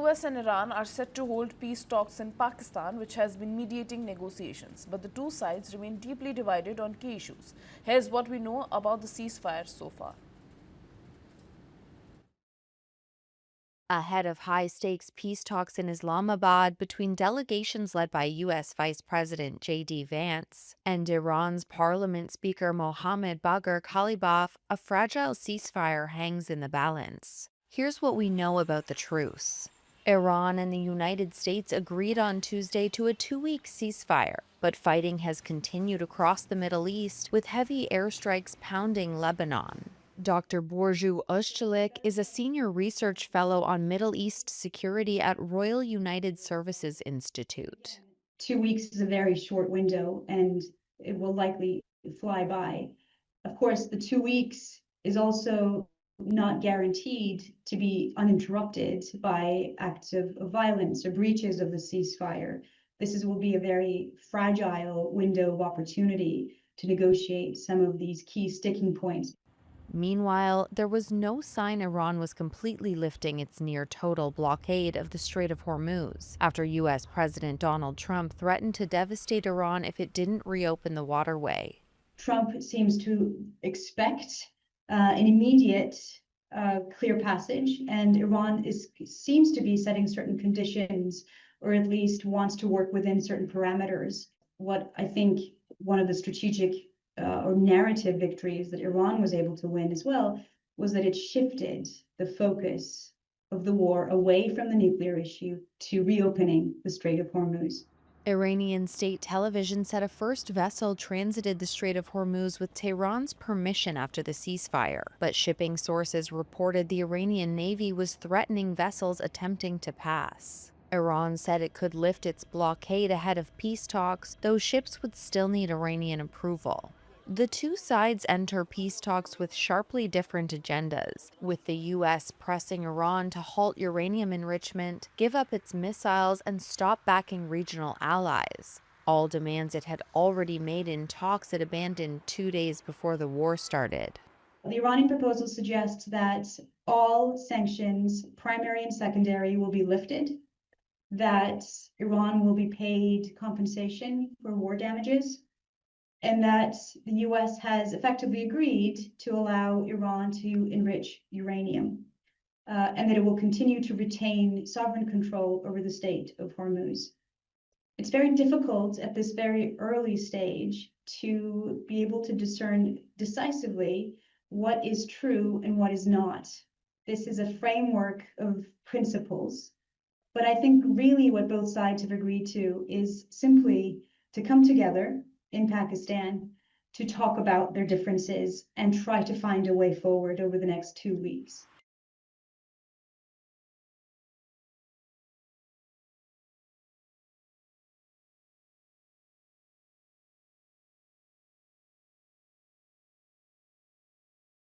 US and Iran are set to hold peace talks in Pakistan, which has been mediating negotiations. But the two sides remain deeply divided on key issues. Here's what we know about the ceasefire so far. Ahead of high-stakes peace talks in Islamabad between delegations led by U.S. Vice President J.D. Vance and Iran's Parliament Speaker Mohammad Bagher Khalibaf, a fragile ceasefire hangs in the balance. Here's what we know about the truce. Iran and the United States agreed on Tuesday to a 2-week ceasefire, but fighting has continued across the Middle East, with heavy airstrikes pounding Lebanon. Dr. Borju Özçelik is a senior research fellow on Middle East security at Royal United Services Institute. 2 weeks is a very short window, and it will likely fly by. Of course, the 2 weeks is also not guaranteed to be uninterrupted by acts of violence or breaches of the ceasefire. Will be a very fragile window of opportunity to negotiate some of these key sticking points. Meanwhile, there was no sign Iran was completely lifting its near-total blockade of the Strait of Hormuz, after U.S. President Donald Trump threatened to devastate Iran if it didn't reopen the waterway. Trump seems to expect an immediate clear passage, and Iran seems to be setting certain conditions, or at least wants to work within certain parameters. What I think one of the strategic or narrative victories that Iran was able to win as well was that it shifted the focus of the war away from the nuclear issue to reopening the Strait of Hormuz. Iranian state television said a first vessel transited the Strait of Hormuz with Tehran's permission after the ceasefire, but shipping sources reported the Iranian Navy was threatening vessels attempting to pass. Iran said it could lift its blockade ahead of peace talks, though ships would still need Iranian approval. The two sides enter peace talks with sharply different agendas, with the U.S. pressing Iran to halt uranium enrichment, give up its missiles, and stop backing regional allies, all demands it had already made in talks it abandoned 2 days before the war started. The Iranian proposal suggests that all sanctions, primary and secondary, will be lifted, that Iran will be paid compensation for war damages, and that the U.S. has effectively agreed to allow Iran to enrich uranium, and that it will continue to retain sovereign control over the Strait of Hormuz. It's very difficult at this very early stage to be able to discern decisively what is true and what is not. This is a framework of principles, but I think really what both sides have agreed to is simply to come together in Pakistan to talk about their differences and try to find a way forward over the next 2 weeks.